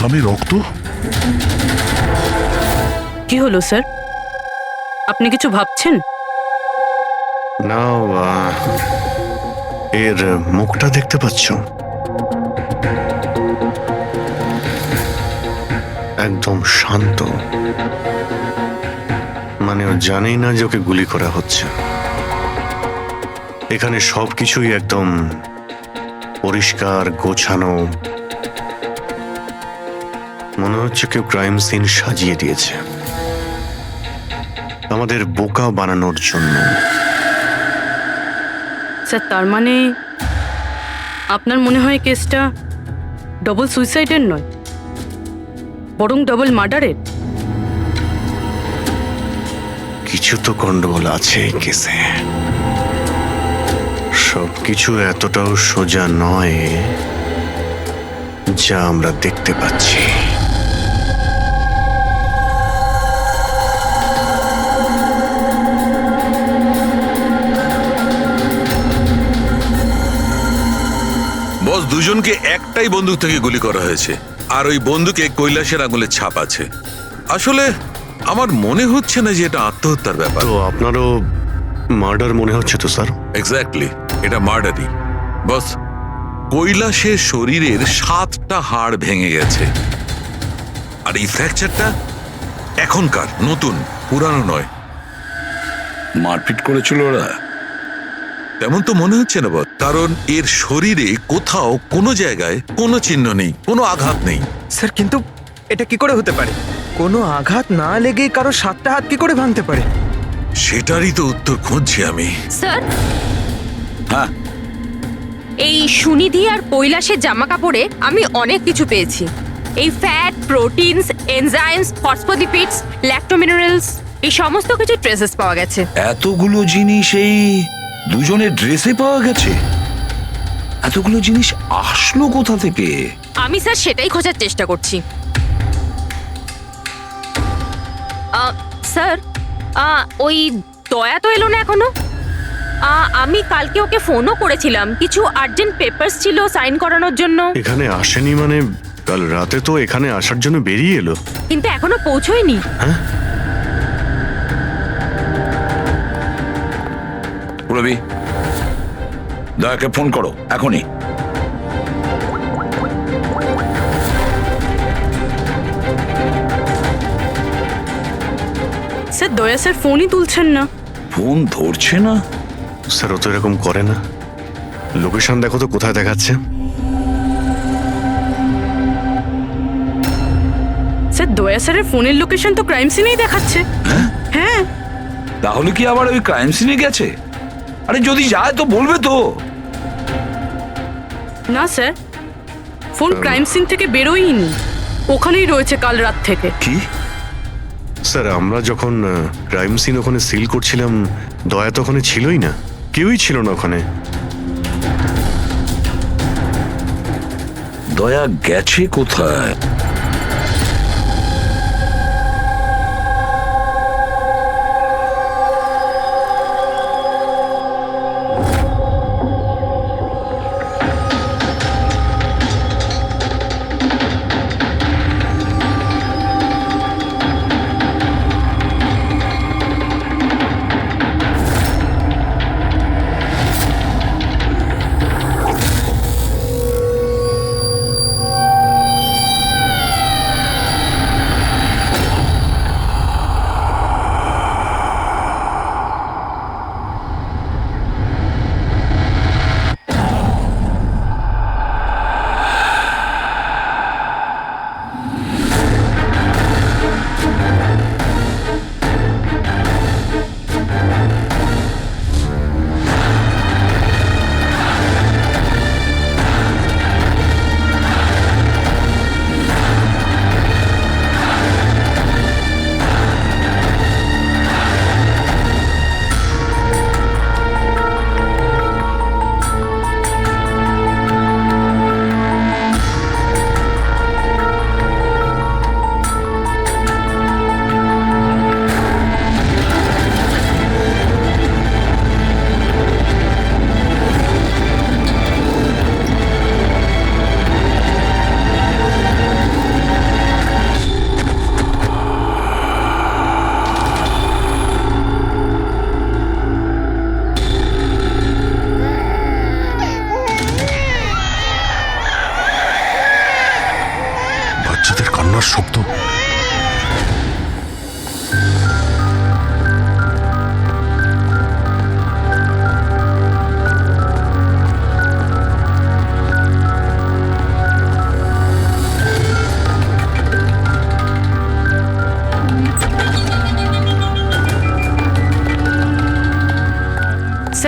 বাদামি রক্ত। কি হলো স্যার, আপনি কিছু ভাবছেন? না, এর মুখটা দেখতে পাচ্ছ? একদম শান্ত, মানে ও জানেই না যে ওকে গুলি করা হচ্ছে। এখানে সবকিছুই একদম পরিষ্কার গোছানো, মনে হচ্ছে কেউ ক্রাইম সিন সাজিয়ে দিয়েছে আমাদের বোকা বানানোর জন্য। স্যার তার মানে আপনার মনে হয় কেসটা ডবল সুইসাইডের নয়, বরং ডবল মার্ডারের? কিছু তো গন্ডগোল আছে এই কেসে। সবকিছু এতটাও সোজা নয় যা আমরা দেখতে পাচ্ছি। বস, দুজনকে একটাই বন্দুক থেকে গুলি করা হয়েছে, আর ওই বন্দুকে কৈলাসের আঙুলের ছাপ আছে। আসলে আমার মনে হচ্ছে না যে এটা আত্মহত্যার ব্যাপার। তো আপনারও মার্ডার মনে হচ্ছে তো স্যার? এক্স্যাক্টলি, এটা মার্ডারই। বস, কৈলাসের শরীরের 7টা হাড় ভেঙে গেছে, আর এই ফ্র্যাকচারটা এখনকার, নতুন, পুরানো নয়। মারপিট করেছিল ওরা? তেমন তো মনে হচ্ছে না বস, কারণ এর শরীরে কোথাও কোনো জায়গায় কোনো চিহ্ন নেই, কোনো আঘাত নেই। স্যার কিন্তু এটা কি করে হতে পারে? কোনো আঘাত না লেগেই কারো 7টা হাত কি করে ভাঙতে পারে? সেটারই তো উত্তর খুঁজছি আমি। স্যার, হ্যাঁ, এই সুনিধি আর কৈলাসের জামা কাপড়ে আমি অনেক কিছু পেয়েছি। এই ফ্যাট, প্রোটিনস, এনজাইমস, ফসফোলিপিডস, ল্যাক্টোমিনারেলস, এই সমস্ত কিছু ট্রেসেস পাওয়া গেছে। এতগুলো জিনিস এই দুজনের ড্রেসে পাওয়া গেছে? এতগুলো জিনিস আসলো কোথা থেকে? আমি স্যার সেটাই খোঁজার চেষ্টা করছি। স্যার, ওই দয়া তো এলো না এখনো। আমি কালকে ওকে ফোনও করেছিলাম, কিছু আর্জেন্ট পেপারস ছিল সাইন করানোর জন্য। এখানে আসেনি মানে? কাল রাতে তো এখানে আসার জন্য বেরিয়ে এলো, কিন্তু এখনো পৌঁছয়নি। রবি, দয়াকে ফোন করো এখনই। স্যার দয়া স্যার ফোনই তুলছেন না। ফোন ধরছে না? স্যার ও তো এরকম করে না। লোকেশন দেখো তো কোথায় দেখাচ্ছে। স্যার দয়া স্যারের ফোনের লোকেশন তো ক্রাইম সিনেই দেখাচ্ছে। হ্যাঁ। তাহলে কি আবার ওই ক্রাইম সিনে গেছে? আরে যদি যায় তো বলবে তো। না স্যার, ফোন ক্রাইম সিন থেকে বেরোয়নি, ওখানেই রয়েছে কাল রাত থেকে। কি? স্যার আমরা যখন ক্রাইম সিন ওখানে সিল করছিলাম, দয়া তো ওখানে ছিলই না, কেউই ছিল না ওখানে। দয়া গেছে কোথায়?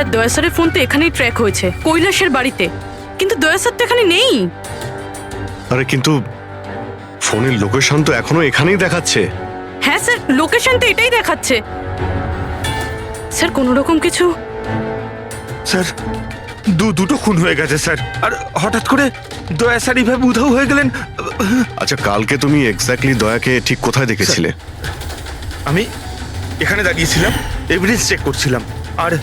স্যার দয়া স্যারের ফোন তো এখানেই ট্র্যাক হয়েছে, কৈলাসের বাড়িতে, কিন্তু দয়া স্যার তো এখানে নেই। আরে কিন্তু ফোনের লোকেশন তো এখনো এখানেই দেখাচ্ছে। হ্যাঁ স্যার, লোকেশন তো এটাই দেখাচ্ছে। স্যার কোনো রকম কিছু? স্যার দুটো খুন হয়ে গেছে স্যার, আর হঠাৎ করে দয়া স্যার এইভাবে উধাও হয়ে গেলেন। আচ্ছা, কালকে তুমি এক্স্যাক্টলি দয়াকে ঠিক কোথায় দেখেছিলে? আমি এখানে দাঁড়িয়েছিলাম, এভিডেন্স চেক করছিলাম, আর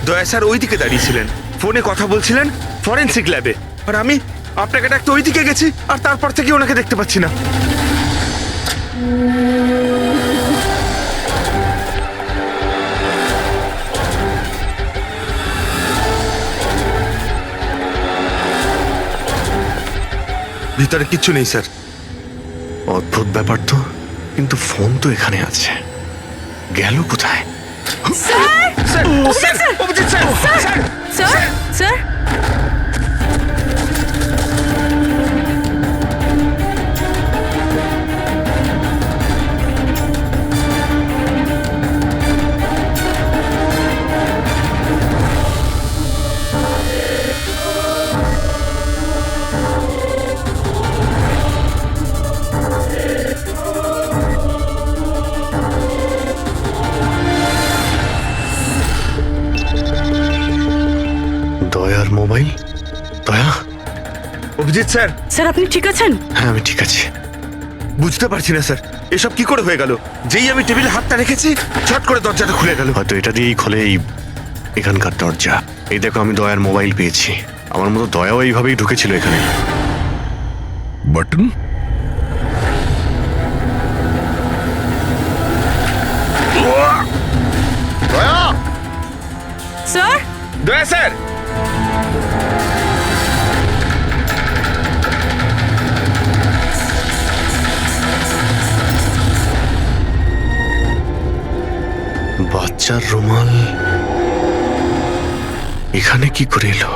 দয়া স্যার ওই দিকে দাঁড়িয়েছিলেন, ফোনে কথা বলছিলেন ফরেন্সিক ল্যাবে, আর আমি আপনাকে ডাকতে ওই দিকে গেছি, আর তারপর থেকে ওনাকে দেখতে পাচ্ছি না। ভিতরে কিচ্ছু নেই স্যার। অদ্ভুত ব্যাপার তো, কিন্তু ফোন তো এখানে আছে, গেল কোথায়? Sir, Abhijit sir, sir, sir sir দয়ার মোবাইল। দয়া? অভিজিৎ স্যার। স্যার আপনি ঠিক আছেন? হ্যাঁ, আমি ঠিক আছি। বুঝতে পারছি না স্যার, এসব কি করে হয়ে গেল? যেই আমি টেবিলে হাতটা রেখেছি, ছট করে দরজাটা খুলে গেল। হয়তো এটা দিয়েই খোলে এই এখানকার দরজা। এই দেখো, আমি দয়ার মোবাইল পেয়েছি। আমার মতো দয়াও এইভাবেই ঢুকেছিল এখানে। বাটন? স্যার দয়া স্যার। বাচ্চার রুমাল এখানে কি করে এলো?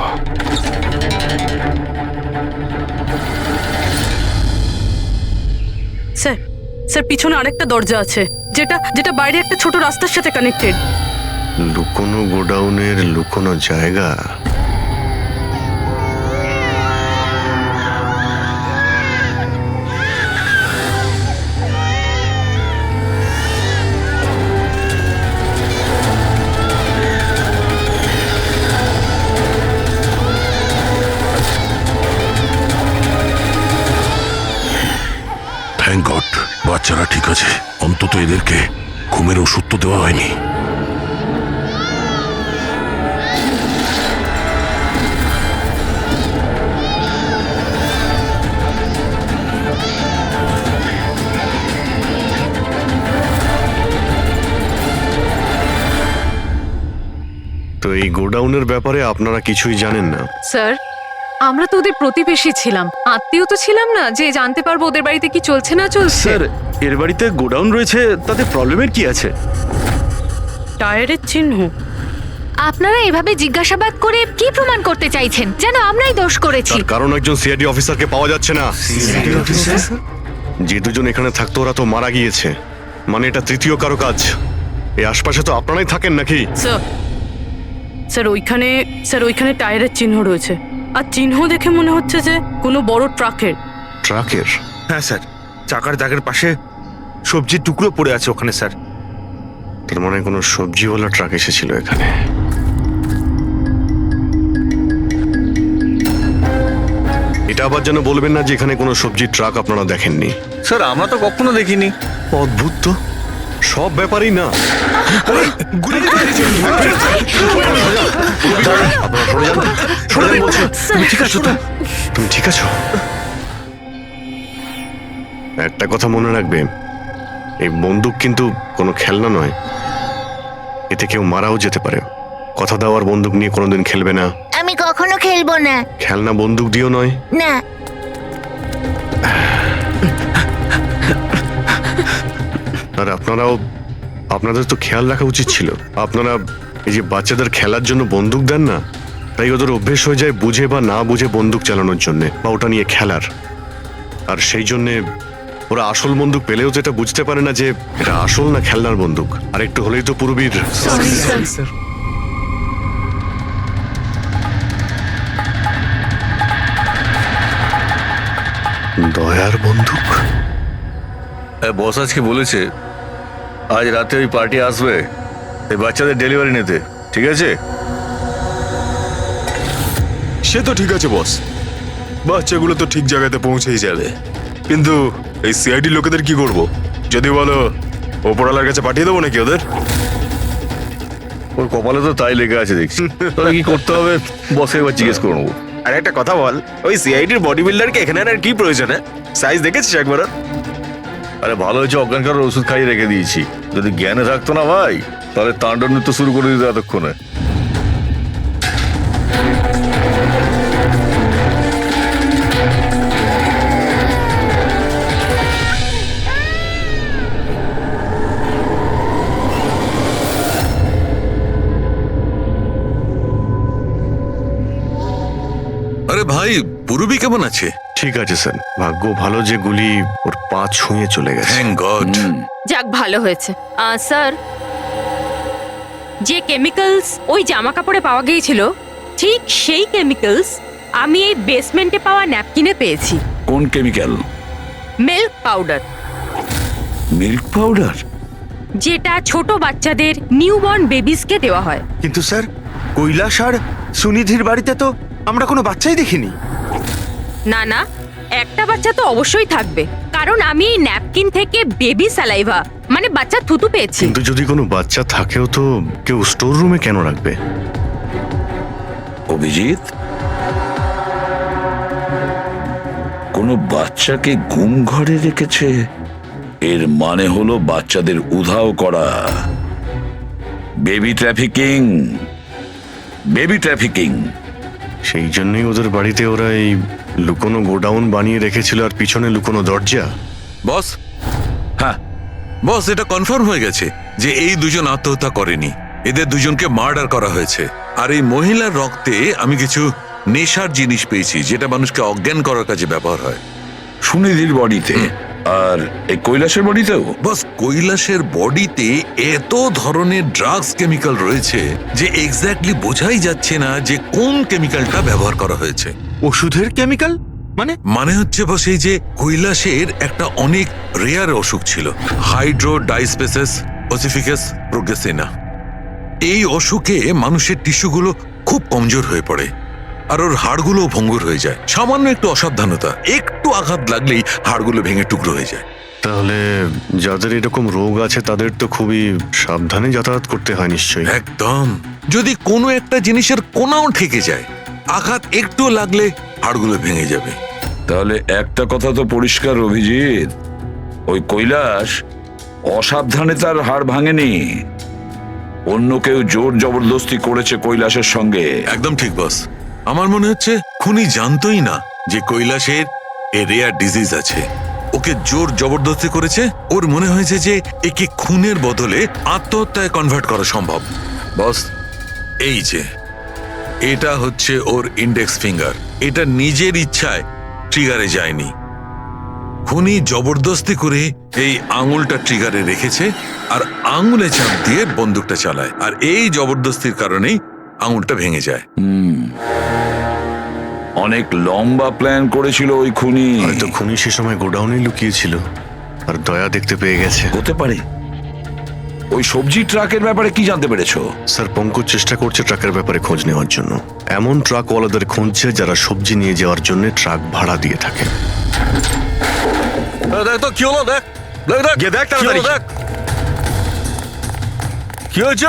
স্যার স্যার পিছনে আরেকটা দরজা আছে, যেটা যেটা বাইরে একটা ছোট রাস্তার সাথে কানেক্টেড। লুকোনো গোডাউনের লুকোনো জায়গা। থ্যাংক গড, বাচ্চারা ঠিক আছে। অন্তত এদেরকে ঘুমের ওষুধ তো দেওয়া হয়নি। তো এই গোডাউনের ব্যাপারে আপনারা কিছুই জানেন না? স্যার, আমরা তো ওদের প্রতিবেশী ছিলাম, আত্মীয় তো ছিলাম না যে জানতে পারবো ওদের বাড়িতে কি চলছে না চলছে। স্যার, এর বাড়িতে গোডাউন রয়েছে, তাতে প্রবলেমের কি আছে? টায়ারের চিহ্ন। আপনারা এভাবে জিজ্ঞাসাবাদ করে কি প্রমাণ করতে চাইছেন? যেন আমরাই দোষ করেছি। তার কারণ একজন সিআইডি অফিসারকে পাওয়া যাচ্ছে না। যে দুজন এখানে থাকতো ওরা তো মারা গিয়েছে, মানে এটা তৃতীয় কারো কাজ। এই আশপাশে তো আপনারাই থাকেন নাকি? স্যার স্যার ওইখানে টায়ারের চিহ্ন রয়েছে, আর চিহ্ন দেখে মনে হচ্ছে যে কোনো বড় ট্রাকের। ট্রাকের? হ্যাঁ স্যার, চাকার দাগের পাশে সবজির টুকরো পড়ে আছে ওখানে স্যার। তার মানে কোনো সবজিওয়ালা ট্রাক এসেছিল এখানে। এটা আবার যেন বলবেন না যে এখানে কোনো সবজির ট্রাক আপনারা দেখেননি। স্যার, আমরা তো কখনো দেখিনি। অদ্ভুত তো, সব ব্যাপারই না। আপনারা সরে যান, সরে যান বলছি। তুমি ঠিক আছো তো? তুমি ঠিক আছো? একটা কথা মনে রাখবে, এই বন্দুক কিন্তু কোনো খেলনা নয়, এতে কেউ মারাও যেতে পারে। কথা দেওয়ার বন্দুক নিয়ে কোনোদিন খেলবে না। আমি কখনো খেলবো না। খেলনা বন্দুক দিয়েও নয়। না। আর আপনাদের তো খেয়াল রাখা উচিত ছিল। আপনারা এই যে বাচ্চাদের খেলার জন্য বন্দুক দেন না, তাই ওদের অভ্যেস হয়ে যায় বুঝে বা না বুঝে বন্দুক চালানোর জন্য বা ওটা নিয়ে খেলার। আর সেই জন্যে ওরা আসল বন্দুক পেলেও যেটা বুঝতে পারে না যে এটা আসল না খেলনার বন্দুক। আর একটু হলেই তো পুরবীর। দয়ার বন্দুক? বস আজকে বলেছে আজ রাতে ওই পার্টি আসবে এই বাচ্চাদের ডেলিভারি নিতে, ঠিক আছে? সে তো ঠিক আছে বস, বাচ্চাগুলো তো ঠিক জায়গাতে পৌঁছেই যাবে, কিন্তু এই সিআইডি লোকেদের কি করব? যদি বলো ওপরওয়ালার কাছে পাঠিয়ে দেবো নাকি ওদের? ওর কপালে তো তাই লেগে আছে দেখছি। তাহলে কি করতে হবে বসে এবার জিজ্ঞেস করে নেবো। আর একটা কথা বল, ওই সিআইডির বডি বিল্ডারকে এখানে আর কি প্রয়োজন? সাইজ দেখেছিস একবার? আরে ভালো হয়েছে অজ্ঞান করার ওষুধ খাইয়ে রেখে দিয়েছি, যদি জ্ঞানে থাকতো না ভাই তাহলে তাণ্ডব নৃত্য শুরু করে দিত এতক্ষণে। আরে ভাই, পূর্বী কেমন আছে? ঠিক আছে স্যার, ভাগ্য ভালো যে গুলি ওর পা ছুঁয়ে চলে গেছে। Thank god. যাক ভালো হয়েছে। স্যার, যে কেমিক্যালস ওই জামা কাপড়ে পাওয়া গিয়েছিল ঠিক সেই কেমিক্যালস আমি এই বেসমেন্টে পাওয়া ন্যাপকিনে পেয়েছি। কোন chemical? Milk powder. Milk powder? যেটা ছোট বাচ্চাদের নিউবর্ন বেবিসকে দেওয়া হয়। কিন্তু স্যার, কৈলাস আর সুনিধির বাড়িতে তো আমরা কোনো বাচ্চাই দেখিনি। না না, একটা বাচ্চা তো অবশ্যই থাকবে, কারণ আমি এই ন্যাপকিন থেকে বেবি স্যালাইভা মানে বাচ্চা থুতু পেয়েছি। কিন্তু যদি কোনো বাচ্চা থাকেও তো কেউ স্টোর রুমে কেন রাখবে? অভিজিৎ, কোনো বাচ্চাকে গুম ঘরে রেখেছে, এর মানে হলো বাচ্চাদের উধাও করা। Baby trafficking, baby trafficking. সেই জন্যই ওদের বাড়িতে ওরা এই লুকোনো গোডাউন বানিয়ে রেখেছিল আর পিছনে লুকোনো দরজা। বস, হ্যাঁ বস, এটা কনফার্ম হয়ে গেছে যে এই দুজন আত্মহত্যা করেনি, এদের দুজনকে মার্ডার করা হয়েছে। আর এই মহিলার রক্তে আমি কিছু নেশার জিনিস পেয়েছি যেটা মানুষকে অজ্ঞান করার কাজে ব্যবহার হয়। সুনিধির বডিতে আর এই কৈলাসের বডিতেও? বস, কৈলাসের বডিতে এত ধরনের ড্রাগস কেমিক্যাল রয়েছে যে এক্স্যাক্টলি বোঝাই যাচ্ছে না যে কোন কেমিক্যালটা ব্যবহার করা হয়েছে। ওষুধের কেমিক্যাল মানে হচ্ছে বস, এই যে কৈলাসের একটা অনেক রেয়ার অসুখ ছিল, হাইড্রোডাইস্পেসিস ওসিফিকাস প্রোগ্রেসিনা। এই অসুখে মানুষের টিস্যুগুলো খুব কমজোর হয়ে পড়ে আর ওর হাড়গুলো ভঙ্গুর হয়ে যায়। সামান্য একটু অসাবধানতা, একটু আঘাত লাগলেই হাড়গুলো ভেঙে টুকরো হয়ে যায়। তাহলে যাদের এরকম রোগ আছে তাদের তো খুবই সাবধানে যাতায়াত করতে হয় নিশ্চয়ই। একদম, যদি কোনো একটা জিনিসের কোনাও ঠেকে যায়, আঘাত একটু লাগলে হাড়গুলো ভেঙে যাবে। তাহলে একটা কথা তো পরিষ্কার অভিজিৎ, ওই কৈলাস অসাবধানে তার হাড় ভাঙেনি, অন্য কেউ জোর জবরদস্তি করেছে কৈলাসের সঙ্গে। একদম ঠিক বস, আমার মনে হচ্ছে খুনি জানতোই না যে কৈলাসের রেয়ার ডিজিজ আছে, ওকে জোর জবরদস্তি করেছে। ওর মনে হয়েছে যে একে খুনের বদলে আত্মহত্যায় কনভার্ট করা সম্ভব। বস, এই যে এটা হচ্ছে ওর ইন্ডেক্স ফিঙ্গার, এটা নিজের ইচ্ছায় ট্রিগারে যায়নি, খুনি জবরদস্তি করে এই আঙুলটা ট্রিগারে রেখেছে আর আঙুলে চাপ দিয়ে বন্দুকটা চালায়, আর এই জবরদস্তির কারণেই আঙুলটা ভেঙে যায়। অনেক লম্বা প্ল্যান করেছিল ওই খুনি। হয়তো খুনি সে সময় গোডাউনে লুকিয়েছিল আর দয়া দেখতে পেয়ে গেছে। হতে পারে। ওই সবজি ট্রাকের ব্যাপারে কি জানতে পেরেছো? স্যার, পঙ্কজ চেষ্টা করছে ট্রাকের ব্যাপারে খোঁজ নেওয়ার জন্য। এমন ট্রাকওয়ালাদের খুঁজছে যারা সবজি নিয়ে যাওয়ার জন্য ট্রাক ভাড়া দিয়ে থাকে। দেখ তো কি হলো, দেখ দেখ গিয়ে দেখ তাড়াতাড়ি। দেখ কি হয়েছে।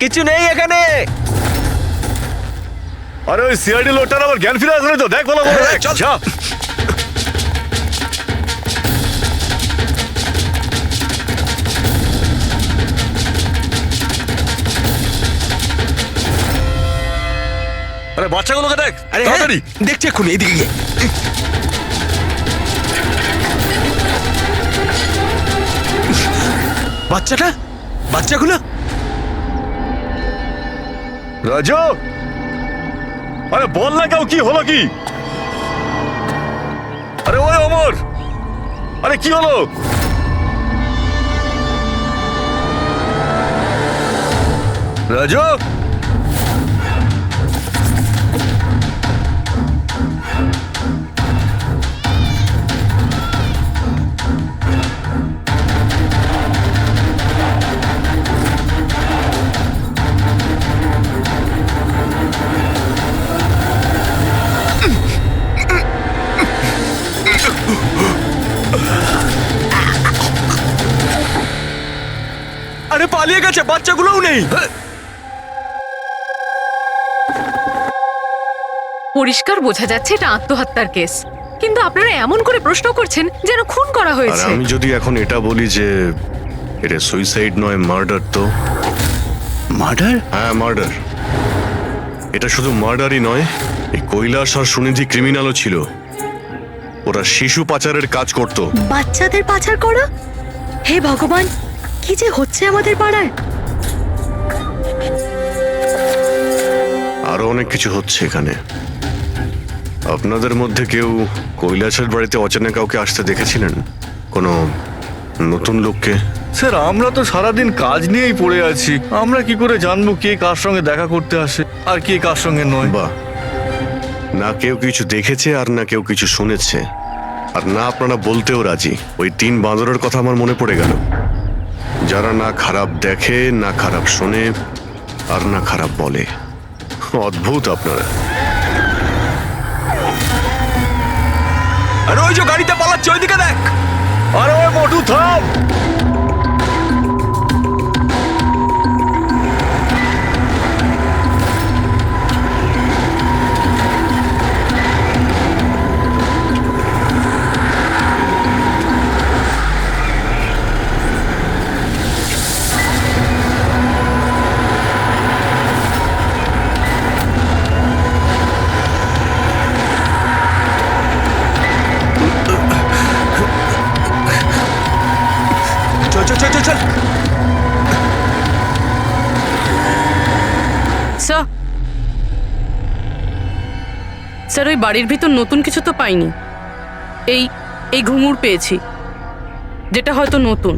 কিছু নেই এখানে। আরে ওই সিআইডি লোকটার আবার জ্ঞান ফিরে আসলে তো, দেখ ভালো করে দেখ। চল। যা। আরে বাচ্চাগুলোকে দেখ তাড়াতাড়ি। দেখছি এক্ষুনি, এইদিকে গিয়ে। বাচ্চাগুলো রাজু, আরে বল না কেউ, কি হলো কি? আরে ওই অমর, আরে কি হলো? রাজু, পালিয়ে গেছে, বাচ্চাগুলোও নেই। পরিষ্কার বোঝা যাচ্ছে এটা আত্মহত্যার কেস, কিন্তু আপনারা এমন করে প্রশ্ন করছেন যেন খুন করা আর হয়েছে। আমি যদি এখন এটা বলি যে এটা সুইসাইড নয় মার্ডার, তো মার্ডার? হ্যাঁ মার্ডার। এটা শুধু মার্ডারই নয়, এই কৈলাস আর সুনিধি ক্রিমিনালও ছিল। ওরা শিশু পাচারের কাজ করত। বাচ্চাদের পাচার করা? হে ভগবান, কি যে হচ্ছে আমাদের পাড়ায়। আরো অনেক কিছু হচ্ছে এখানে। আপনাদের মধ্যে কেউ কৈলাসের বাড়িতে অচেনা কাউকে আসতে দেখেছিলেন? কোনো নতুন লোককে? স্যার আমরা তো সারাদিন কাজ নিয়েই পড়ে আছি, আমরা কি করে জানবো কে কার সঙ্গে দেখা করতে আসে আর কে কার সঙ্গে নয়? বাহ, না কেউ কিছু দেখেছে আর না কেউ কিছু শুনেছে, আর না আপনারা বলতেও রাজি। ওই 3 বাঁদরের কথা আমার মনে পড়ে গেল, যারা না খারাপ দেখে, না খারাপ শোনে, আর না খারাপ বলে। অদ্ভুত আপনারা। আর ওই যে গাড়িতে পালাচ্ছে, ওইদিকে দেখ। আরে ওই মোটু থাম! চল চল চল চল চল। স্যার, স্যার ওই বাড়ির ভিতর নতুন কিছু তো পাইনি। এই এই ঘুঙুর পেয়েছি, যেটা হয়তো নতুন।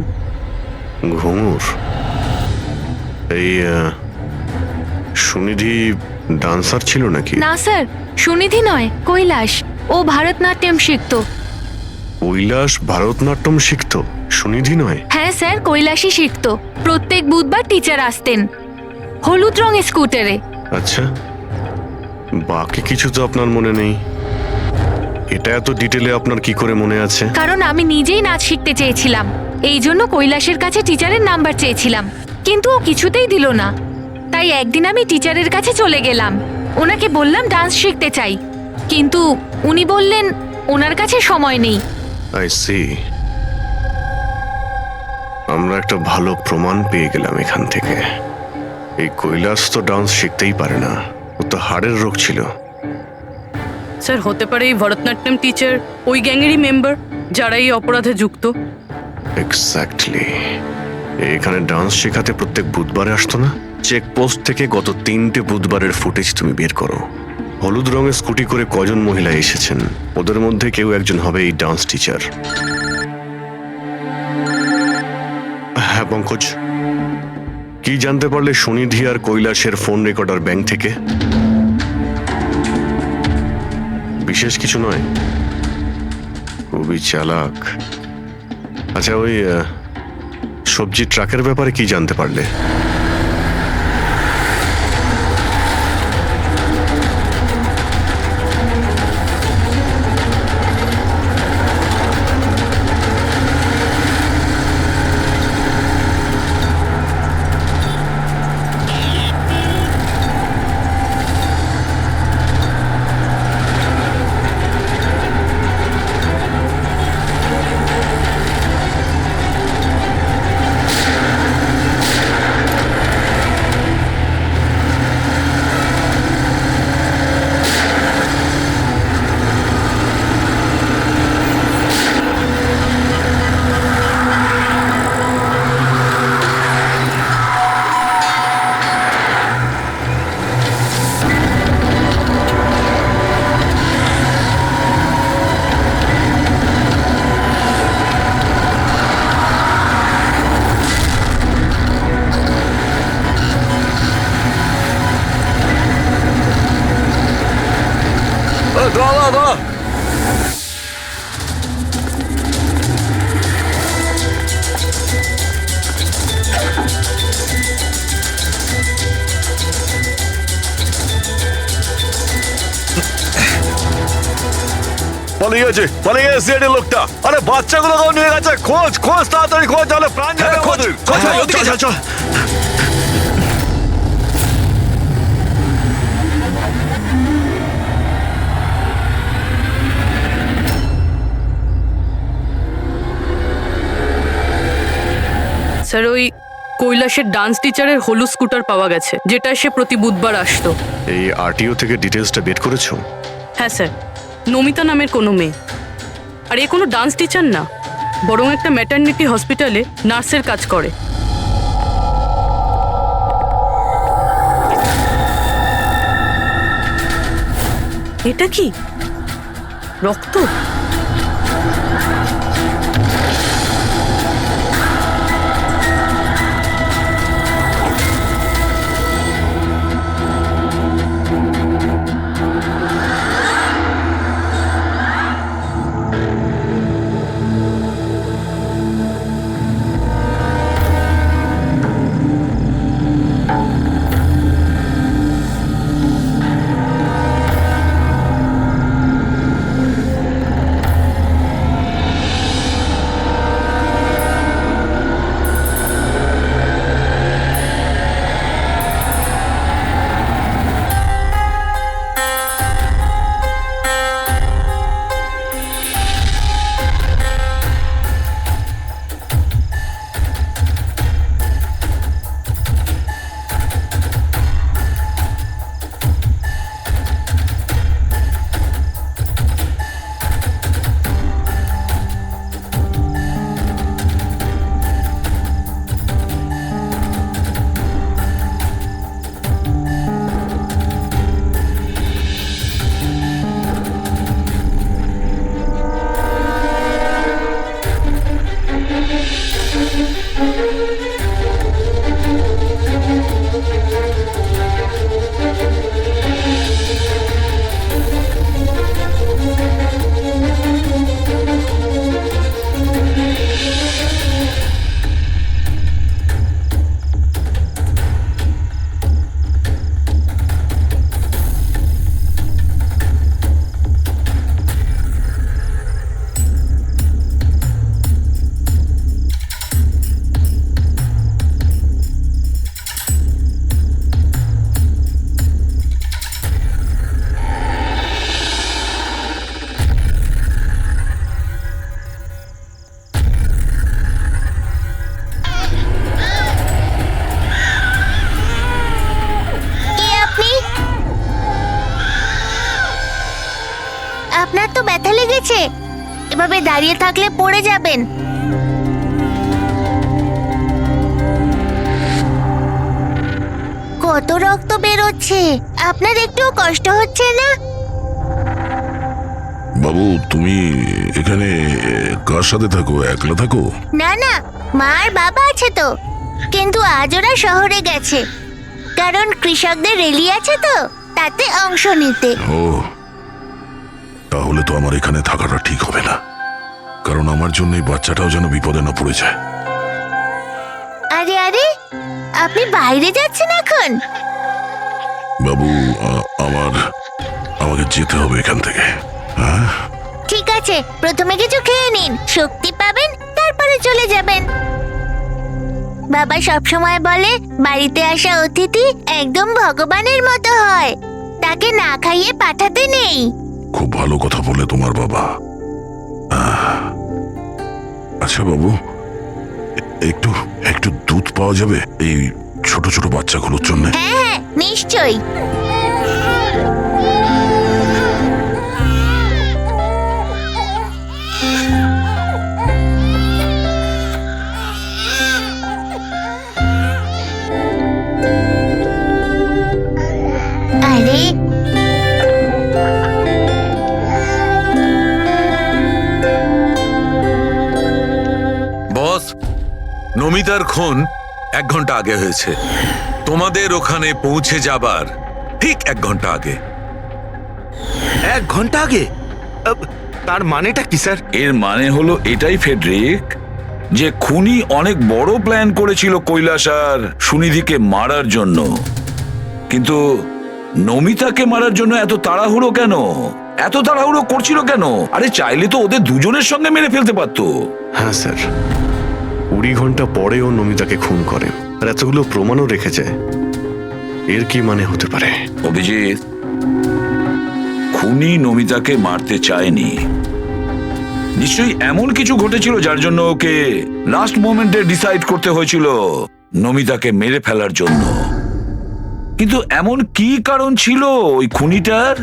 ঘুঙুর? এই সুনিধি ডান্সার ছিল নাকি? না স্যার, সুনিধি নয়, কৈলাস। ও ভারতনাট্যম শিখতো। কৈলাস ভারতনাট্যম শিখতো, সুনিধি নয়? হ্যাঁ স্যার, কৈলাসই শিখতো। প্রত্যেক বুধবার টিচার আসতেন হলুদ রঙের স্কুটারে। আচ্ছা, বাকি কিছু তো আপনার মনে নেই। এটা এত ডিটেলে আপনার কি করে মনে আছে? কারণ আমি নিজেই নাচ শিখতে চেয়েছিলাম, এই জন্য কৈলাসের কাছে টিচারের নাম্বার চেয়েছিলাম, কিন্তু ও কিছুতেই দিল না। তাই একদিন আমি টিচারের কাছে চলে গেলাম, ওনাকে বললাম ডান্স শিখতে চাই, কিন্তু উনি বললেন ওনার কাছে সময় নেই। I see. আমরা একটা ভালো প্রমাণ পেয়ে গেলাম এখান থেকে। এই কৈলাস তো ডান্স শিখতেই পারে না, ও তো হাড়ের রোগ ছিল। স্যার হতে পারে এই ভরতনাট্যম টিচার ওই গ্যাংয়েরই মেম্বার, যারা এই অপরাধে যুক্ত। এক্স্যাক্টলি। এখানে ডান্স শেখাতে প্রত্যেক বুধবারে আসতো না? চেকপোস্ট থেকে গত 3টে বুধবারের ফুটেজ তুমি বের করো। হলুদ রঙের স্কুটি করে কজন মহিলা এসেছেন, ওদের মধ্যে কেউ একজন হবে এই ডান্স টিচার। হ্যাঁ পঙ্কজ, কি জানতে পারলে সুনিধি আর কৈলাসের ফোন রেকর্ডার ব্যাংক থেকে? বিশেষ কিছু নয়, খুবই চালাক। আচ্ছা, ওই সবজি ট্রাকের ব্যাপারে কি জানতে পারলে? পালিয়ে গেছে, পালিয়ে গেছে লোকটা। আরে বাচ্চাগুলো নিয়ে গেছে, খোঁজ খোঁজ, তাড়াতাড়ি খোঁজ, তাহলে প্রাণ যাবে খোঁজ, আমাদের। খোঁজ ভাই, ওদিকে যা। চল চল। স্যার, ওই কৈলাসের ডান্স টিচারের হলুদ স্কুটার পাওয়া গেছে, যেটা সে প্রতি বুধবার আসতো। এই আরটিও থেকে ডিটেলসটা বের করেছো? হ্যাঁ স্যার, নমিতা নামের কোনো মেয়ে। আর এ কোনো ডান্স টিচার না, বরং একটা ম্যাটারনিটি হসপিটালে নার্সের কাজ করে। এটা কি রক্ত? আপনার তো ব্যথা লেগেছে, এভাবে দাঁড়িয়ে থাকলে পড়ে যাবেন। কত রক্ত বেরোচ্ছে, আপনার একটু কষ্ট হচ্ছে না? বাবু, তুমি এখানে কার সাথে থাকো? একলা থাকো? না না, মা আর বাবা আছে তো, কিন্তু আজ ওরা শহরে গেছে, কারণ কৃষকদের র্যালি আছে তো, তাতে অংশ নিতে। ও, তাহলে তো আমার এখানে থাকাটা ঠিক হবে না, কারণ আমার জন্য এই বাচ্চাটাও যেন বিপদে না পড়ে যায়। আরে আরে, আপনি বাইরে যাচ্ছেন এখন? বাবু, আমাকে যেতে হবে এখান থেকে। হ্যাঁ, ঠিক আছে, প্রথমে কিছু খেয়ে নিন, শক্তি পাবেন, তারপরে চলে যাবেন। বাবা সবসময় বলে বাড়িতে আসা অতিথি একদম ভগবানের মতো হয়, তাকে না খাইয়ে পাঠাতে নেই। খুব ভালো কথা বলে তোমার বাবা। আচ্ছা বাবু, একটু একটু দুধ পাওয়া যাবে এই ছোট ছোট বাচ্চাগুলোর জন্য? হ্যাঁ হ্যাঁ, নিশ্চয়ই। আরে, বস, নমিতার খুন 1 ঘন্টা আগে হয়েছে, তোমাদের ওখানে পৌঁছে যাবার ঠিক 1 ঘন্টা আগে। 1 ঘন্টা আগে? তার মানেটা কি স্যার? এর মানে হলো এটাই ফেডরিক, যে খুনি অনেক বড় প্ল্যান করেছিল কৈলাস আর সুনিধিকে মারার জন্য, কিন্তু নমিতাকে মারার জন্য এত তাড়াহুড়ো কেন? এত তাড়াহুড়ো করছিল কেন? আরে চাইলে তো ওদের দুজনের সঙ্গে মেরে ফেলতে পারতো। হ্যাঁ স্যার, 20 ঘন্টা পরেও নমিতাকে খুন করে, আর এতগুলো প্রমাণও রেখেছে। এর কি মানে হতে পারে? অভিজিৎ, খুনি নমিতাকে মারতে চায়নি। নিশ্চয়ই এমন কিছু ঘটেছিল যার জন্য ওকে লাস্ট মোমেন্টে ডিসাইড করতে হয়েছিল নমিতাকে মেরে ফেলার জন্য। কিন্তু এমন কি কারণ ছিল ওই খুনিটার?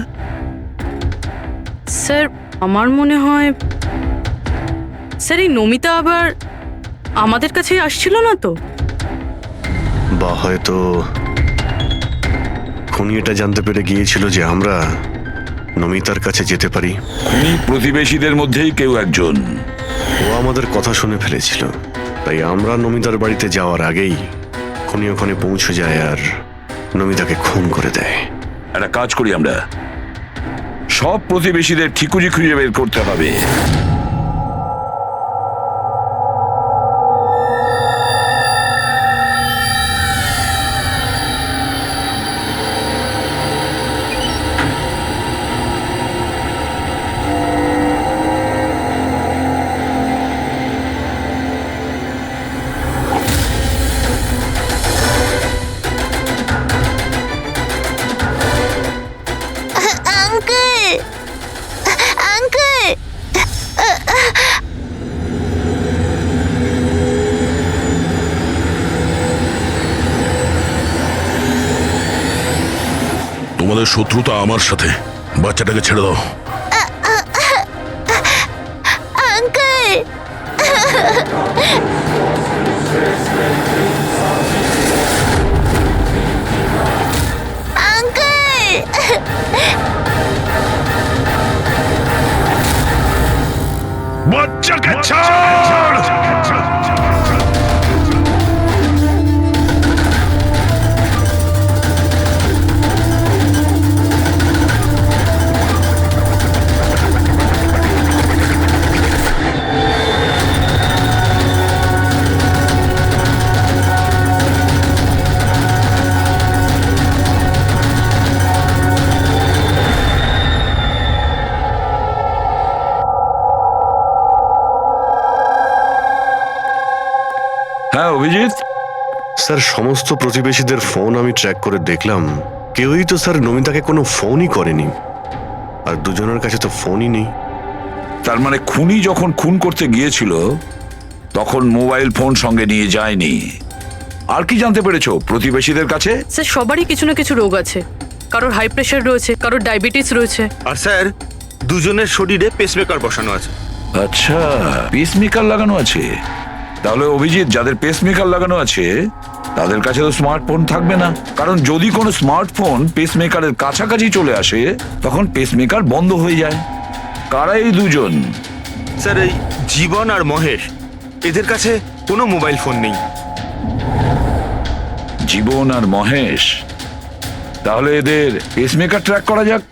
স্যার আমার মনে হয় স্যার এই নমিতা আবার আমাদের কাছেই আসছিল না তো? বা হয়তো খুনি এটা জানতে পেরে গিয়েছিল যে আমরা নমিতার কাছে যেতে পারি। খুনি প্রতিবেশীদের মধ্যেই কেউ একজন। ও আমাদের কথা শুনে ফেলেছিল, তাই আমরা নমিতার বাড়িতে যাওয়ার আগেই খুনি ওখানে পৌঁছে যায় আর নমিতাকে খুন করে দেয়। একটা কাজ করি, আমরা সব প্রতিবেশীদের ঠিকুজি খুঁজে বের করতে হবে। আঙ্কেল, আঙ্কেল, তোমাদের শত্রুতা আমার সাথে, বাচ্চাটাকে ছেড়ে দাও। আঙ্কেল, আঙ্কেল, বাচ্চাকে ছাড়! হ্যাঁ অভিজিৎ, স্যার, সমস্ত প্রতিবেশীদের ফোন আমি ট্র্যাক করে দেখলাম, কেউই তো স্যার নমিতাকে কোনো ফোনই করেনি, আর দুজনের কাছে তো ফোনই নেই। তার মানে খুনি যখন খুন করতে গিয়েছিল তখন মোবাইল ফোন সঙ্গে নিয়ে যায়নি। আর কি জানতে পেরেছো প্রতিবেশীদের কাছে? স্যার সবারই কিছু না কিছু রোগ আছে, কারোর হাই প্রেশার রয়েছে, কারোর ডায়াবেটিস রয়েছে। আর স্যার, দুজনের শরীরে পেসমেকার বসানো আছে। আচ্ছা, পেসমেকার লাগানো আছে। তাহলে অভিজিৎ, যাদের পেসমেকার লাগানো আছে তাদের কাছে তো স্মার্টফোন থাকবে না, কারণ যদি কোনো স্মার্টফোন পেসমেকারের কাছাকাছি চলে আসে তখন পেসমেকার বন্ধ হয়ে যায়। কারা এই দুজন? স্যার, এই জীবন আর মহেশ, এদের কাছে কোনো মোবাইল ফোন নেই। জীবন আর মহেশ? তাহলে এদের পেসমেকার ট্র্যাক করা যাক।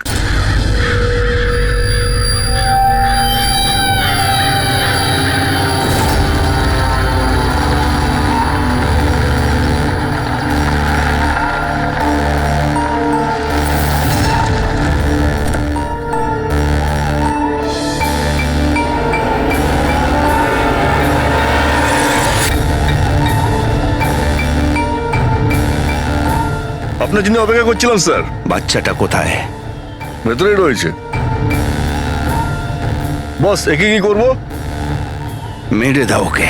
আপনার জন্য অপেক্ষা করছিলাম স্যার। বাচ্চাটা কোথায়? ভেতরেই রয়েছে। বস, একে কি করবো? মেরে দাও ওকে।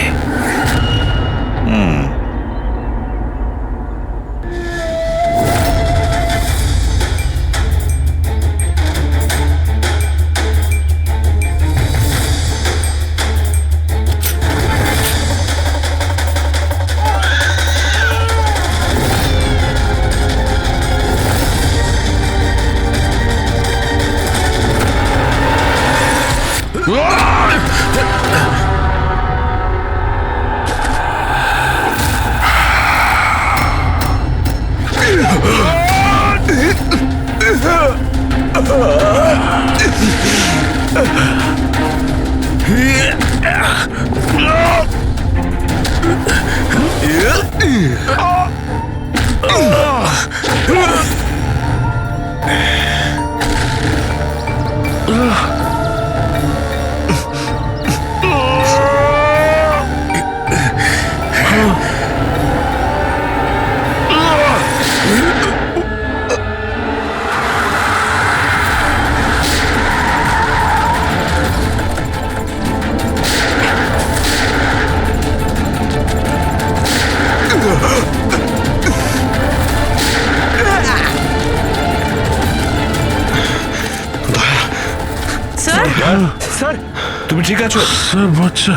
তুমি ঠিক আছো? স্যার বাচ্চা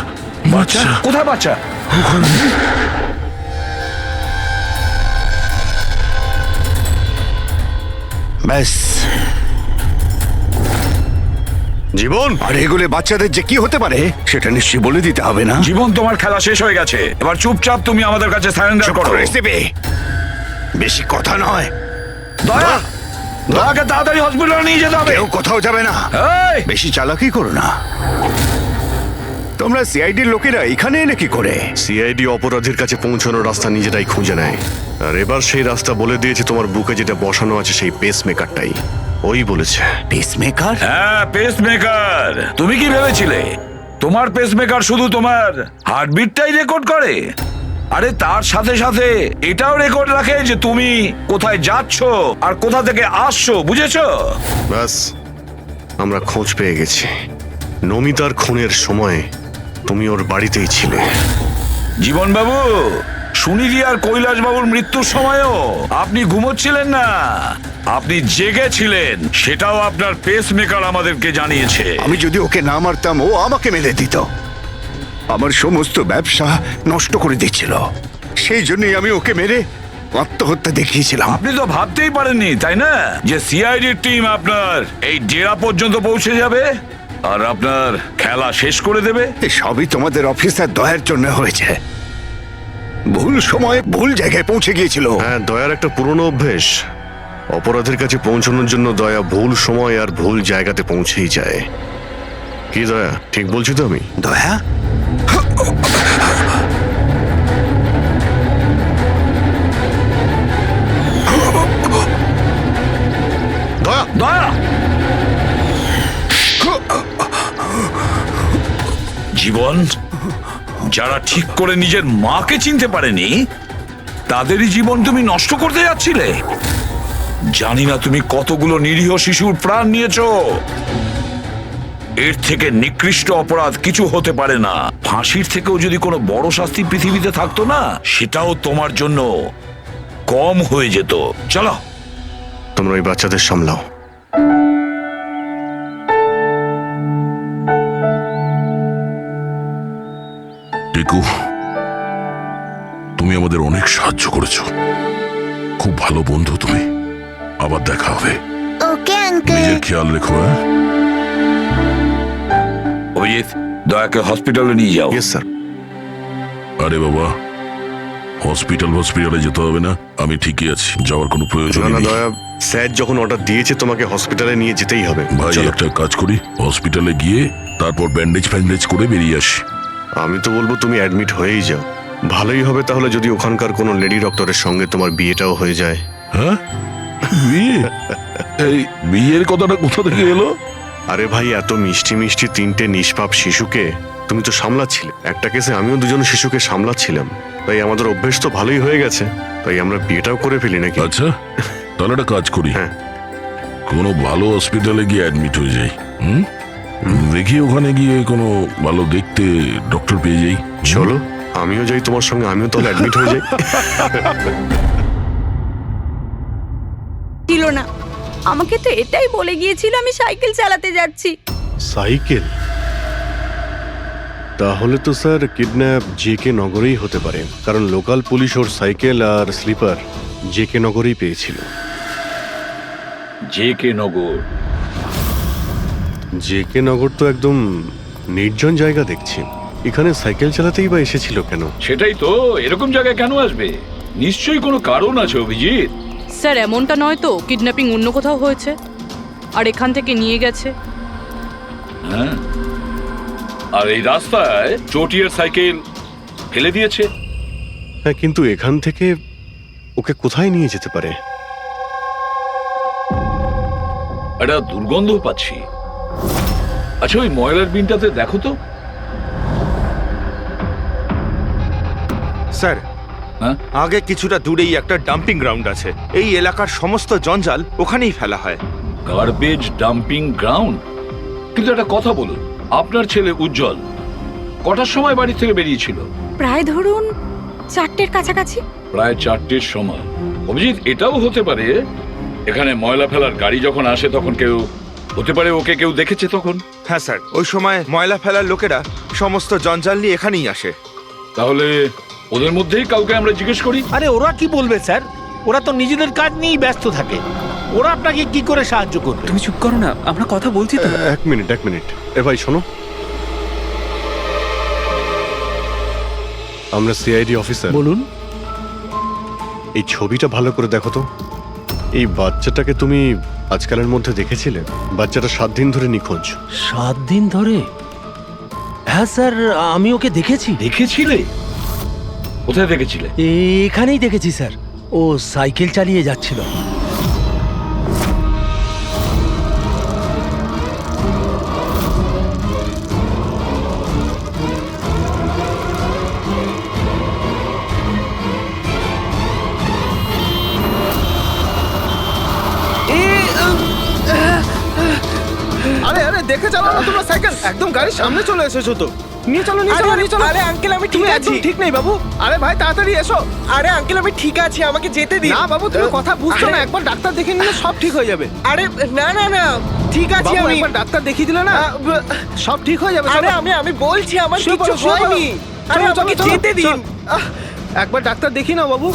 বাচ্চা কোথায় বাচ্চা? ব্যাস, জীবন, আর এগুলো বাচ্চাদের যে কি হতে পারে সেটা নিশ্চয়ই বলে দিতে হবে না? জীবন, তোমার খেলা শেষ হয়ে গেছে, এবার চুপচাপ তুমি আমাদের কাছে সারেন্ডার করো। রেসিপি বেশি কথা নয়। দয়া, দয়াকে তাড়াতাড়ি হসপিটালে নিয়ে যেতে হবে। কেউ কোথাও যাবে না। এই, বেশি চালাকি করো না। তোমরা সিআইডির লোকেরা এখানে এলে কি করে? সিআইডি অপরাধীর কাছে পৌঁছানোর রাস্তা নিজেরাই খুঁজে নেয়, আর এবার সেই রাস্তা বলে দিয়েছে তোমার বুকে যেটা বসানো আছে, সেই পেস মেকারটাই ওই বলেছে। পেসমেকার? হ্যাঁ, পেসমেকার। তুমি কি ভেবেছিলে তোমার পেসমেকার শুধু তোমার হার্টবিটটাই রেকর্ড করে? আরে তার সাথে সাথে এটাও রেকর্ড রাখে যে তুমি কোথায় যাচ্ছ আর কোথা থেকে আসছো, বুঝেছো? ব্যাস, আমরা খোঁজ পেয়ে গেছি। নমিতার খুনের সময় তুমি ওর বাড়িতেই ছিলে। জীবন বাবু, সুনিধি আর কৈলাস বাবুর মৃত্যুর সময়ও আপনি ঘুমোচ্ছিলেন না, আপনি জেগেছিলেন, সেটাও আপনার পেসমেকার আমাদেরকে জানিয়েছে। আমি যদি ওকে না মারতাম ও আমাকে মেরে দিত, আমার সমস্ত ব্যবসা নষ্ট করে দিচ্ছিল। সেই জন্যই আমি ওকে মেরে আত্মহত্যা দেখিয়েছিলাম। আপনি তো ভাবতেই পারেননি, তাই না, যে সিআইডির টিম আপনার এই ডেরা পর্যন্ত পৌঁছে যাবে আর আপনার খেলা শেষ করে দেবে। সবই তোমাদের অফিসার দয়ার জন্য হয়েছে। ভুল সময়ে ভুল জায়গায় পৌঁছে গিয়েছিল। হ্যাঁ, দয়ার একটা পুরনো অভ্যেস। অপরাধের কাছে পৌঁছানোর জন্য দয়া ভুল সময় আর ভুল জায়গাতে পৌঁছেই যায়। কি দয়া, ঠিক বলছি তো আমি? দয়া, দয়া, দয়া, জীবন, যারা ঠিক করে নিজের মাকে চিনতে পারেনি তাদেরই জীবন তুমি নষ্ট করতে যাচ্ছিলে। জানি না তুমি কতগুলো নিরীহ শিশুর প্রাণ নিয়েছো। এর থেকে নিকৃষ্ট অপরাধ কিছু হতে পারে না। ফাঁসির থেকেও যদি কোনো বড় শাস্তি পৃথিবীতে থাকতো না, সেটাও তোমার জন্য কম হয়ে যেত। চলো, তোমরা ওই বাচ্চাদের সামলাও। টিকু, তুমি আমাদের অনেক সাহায্য করেছো, খুব ভালো বন্ধু তুমি। আবার দেখা হবে। Okay uncle. নিজের খেয়াল রেখো। হ্যাঁ, অভিজিৎ, দয়াকে হসপিটালে নিয়ে যাও। Yes sir. আরে বাবা, হসপিটালে যেতে হবে না, আমি ঠিকই আছি, যাওয়ার কোনো প্রয়োজন না না নেই। দয়া, স্যার যখন অর্ডার দিয়েছে তোমাকে হসপিটালে নিয়ে যেতেই হবে। ভাই, চলো। একটা কাজ করি, হসপিটালে গিয়ে তারপর ব্যান্ডেজ করে বেরিয়ে আসি। আমি তো বলবো তুমি অ্যাডমিট হয়েই যাও। ভালোই হবে তাহলে যদি ওখানকার কোনো লেডি ডক্টরের সঙ্গে তোমার বিয়েটাও হয়ে যায়। হ্যাঁ, বিয়ে? এই বিয়ের কথাটা কোথা থেকে এলো? আরে ভাই, এত মিষ্টি মিষ্টি তিনটে নিষ্পাপ শিশুকে তুমি তো সামলাচ্ছিলে। একটা কেসে আমিও দুজন শিশুকে সামলাচ্ছিলাম, তাই আমাদের অভ্যেস তো ভালোই হয়ে গেছে, তাই আমরা বিয়েটাও করে ফেলি নাকি? আচ্ছা, তাহলে একটা কাজ করি, হ্যাঁ, কোনো ভালো হসপিটালে গিয়ে অ্যাডমিট হয়ে যাই। দেখি ওখানে গিয়ে কোনো ভালো দেখতে ডক্টর পেয়ে যাই। চলো আমিও যাই তোমার সঙ্গে, আমিও তাহলে অ্যাডমিট হয়ে যাই। ছিল না, আমাকে তো এটাই বলে গিয়েছিল আমি সাইকেল চালাতে যাচ্ছি। সাইকেল? তাহলে তো স্যার কিডন্যাপ জেকে নগরেই হতে পারে, কারণ লোকাল পুলিশ ওর সাইকেল আর স্লিপার জেকে নগরেই পেয়েছিল। জেকে নগর? জেকে নগর তো একদম নির্জন জায়গা দেখছি, এখানে সাইকেল চালাতেই বা এসেছিল কেন? সেটাই তো, এরকম জায়গায় কেন আসবে? নিশ্চয়ই কোনো কারণ আছে অভিজিৎ। স্যার, এমনটা নয় তো কিডন্যাপিং অন্য কোথাও হয়েছে আর এখান থেকে নিয়ে গেছে? হ্যাঁ, আর এই রাস্তায় চটিয়ার সাইকেল ফেলে দিয়েছে। হ্যাঁ, কিন্তু এখান থেকে ওকে কোথায় নিয়ে যেতে পারে? একটা দুর্গন্ধ পাচ্ছি। আচ্ছা, ওই ময়লার বিনটাতে দেখো তো। স্যার, হ্যাঁ, আগে কিছুটা দূরেই একটা ডাম্পিং গ্রাউন্ড আছে। এই এলাকার সমস্ত জঞ্জাল ওখানেই ফেলা হয়। Garbage dumping ground? কিন্তু একটা কথা বলুন, আপনার ছেলে উজ্জ্বল কটার সময় বাড়ি থেকে বেরিয়েছিল? প্রায় ধরুন 4টের কাছাকাছি। প্রায় 4টের সময়। অভিজিৎ, এটাও হতে পারে এখানে ময়লা ফেলার গাড়ি যখন আসে তখন কেউ হতে পারে ওকে কেউ দেখেছে তখন। হ্যাঁ স্যার, ওই সময় ময়লা ফেলার লোকেরা সমস্ত জঞ্জাল নিয়ে এখানেই আসে। তাহলে ওদের মধ্যেই কাউকে আমরা জিজ্ঞেস করি। আরে ওরা কি বলবে স্যার, ওরা তো নিজেদের কাজ নিয়েই ব্যস্ত থাকে, ওরা আপনাকে কি করে সাহায্য করবে? তুমি চুপ করো না, আমরা কথা বলছি তো। এক মিনিট এ ভাই শোনো, আমরা সিআইডি অফিসার। বলুন। এই ছবিটা ভালো করে দেখো তো। এই বাচ্চাটাকে তুমি আজকালের মধ্যে দেখেছিলে? বাচ্চাটা 7 দিন ধরে নিখোঁজ। 7 দিন ধরে? হ্যাঁ স্যার, আমি ওকে দেখেছি। দেখেছিলে? কোথায় দেখেছিলে? এখানেই দেখেছি স্যার, ও সাইকেল চালিয়ে যাচ্ছিল। আরে আরে দেখে চালাও না তোমরা সাইকেল, একদম গাড়ির সামনে চলে এসেছো তো। নিয়ে চলো নিয়ে চলো। আরে আঙ্কেল আমি ঠিক আছি। ঠিক নেই বাবু। আরে ভাই তাড়াতাড়ি এসো। আরে আঙ্কেল আমি ঠিক আছি, আমাকে যেতে দিন। না বাবু তুমি কথা বুঝছো না, একবার ডাক্তার দেখিয়ে নিলে সব ঠিক হয়ে যাবে। আরে না না না ঠিক আছে, আমি একবার ডাক্তার দেখিয়ে দিলে না সব ঠিক হয়ে যাবে। আরে আমি বলছি আমার কিছু হয়নি। আরে আমাকে যেতে দিন, একবার ডাক্তার দেখিয়ে নাও বাবু।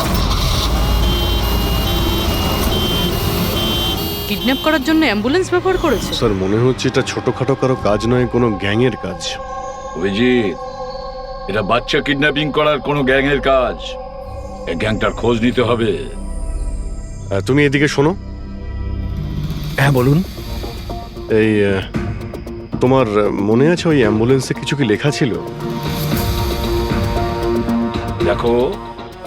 কিডন্যাপ করার জন্য অ্যাম্বুলেন্স ব্যবহার করেছে? স্যার মনে হচ্ছে এটা ছোটখাটো কারো কাজ নয়, কোনো গ্যাংয়ের কাজ। অভিজিৎ, এটা বাচ্চা কিডন্যাপিং করার কোনো গ্যাংয়ের কাজ। এই গ্যাংটার খোঁজ নিতে হবে। তুমি এদিকে শোনো। হ্যাঁ বলুন। এই তোমার মনে আছে ওই অ্যাম্বুলেন্সে কিছু কি লেখা ছিল? দেখো,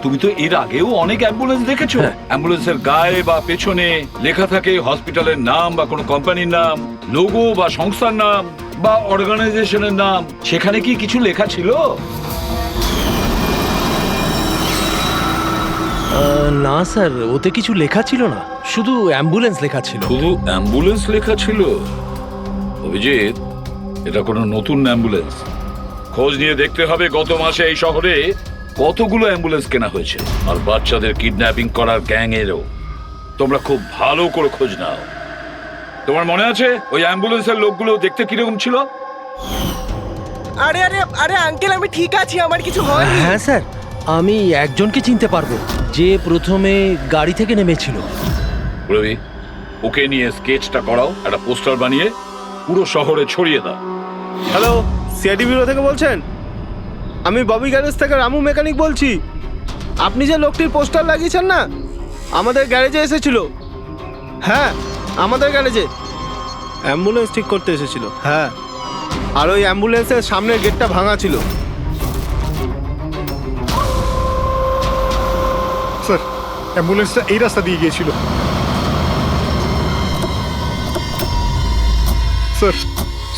তুমি তো এর আগেও অনেক অ্যাম্বুলেন্স দেখেছো। অ্যাম্বুলেন্সের গায়ে বা পেছনে লেখা থাকে হসপিটালের নাম বা কোনো কোম্পানির নাম, লোগো বা সংস্থার নাম বা অর্গানাইজেশনের নাম। সেখানে কি কিছু লেখা ছিল? না স্যার, ওতে কিছু লেখা ছিল না, শুধু অ্যাম্বুলেন্স লেখা ছিল। শুধু অ্যাম্বুলেন্স লেখা ছিল? অভিজিৎ, এটা কোনো নতুন অ্যাম্বুলেন্স। খোঁজ নিয়ে দেখতে হবে গত মাসে এই শহরে কতগুলো অ্যাম্বুলেন্স কেনা হয়েছে। আর বাচ্চাদের কিডন্যাপিং করার গ্যাং এরও। তোমরা খুব ভালো করে খোঁজ নাও। তোমার মনে আছে ওই অ্যাম্বুলেন্সের লোকগুলো দেখতে কিরকম ছিল? আরে আরে আরে আঙ্কেল আমি ঠিক আছি, আমার কিছু হয়নি। হ্যাঁ স্যার, আমি একজনকে চিনতে পারবো যে প্রথমে গাড়ি থেকে নেমেছিল। রবি, ওকে নিয়ে স্কেচটা করাও, একটা পোস্টার বানিয়ে পুরো শহরে ছড়িয়ে দাও। হ্যালো, সিআইডি ব্যুরো থেকে বলছেন? আমি ববি গ্যারেজ থেকে রামু মেকানিক বলছি। আপনি যে লোকটির পোস্টার লাগিয়েছেন না, আমাদের গ্যারেজে এসেছিল। হ্যাঁ, আমাদের গ্যারেজে অ্যাম্বুলেন্স ঠিক করতে এসেছিল। হ্যাঁ, আর ওই অ্যাম্বুলেন্সের সামনের গেটটা ভাঙা ছিল। স্যার, অ্যাম্বুলেন্সটা এই রাস্তা দিয়ে গিয়েছিল।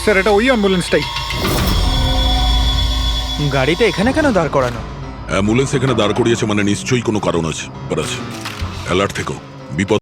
স্যার এটা ওই অ্যাম্বুলেন্সটাই। গাড়িটা এখানে কেন দাঁড় করানো? অ্যাম্বুলেন্স এখানে দাঁড় করিয়েছে মানে নিশ্চয়ই কোনো কারণ আছে। অ্যালার্ট থেকো, বিপদ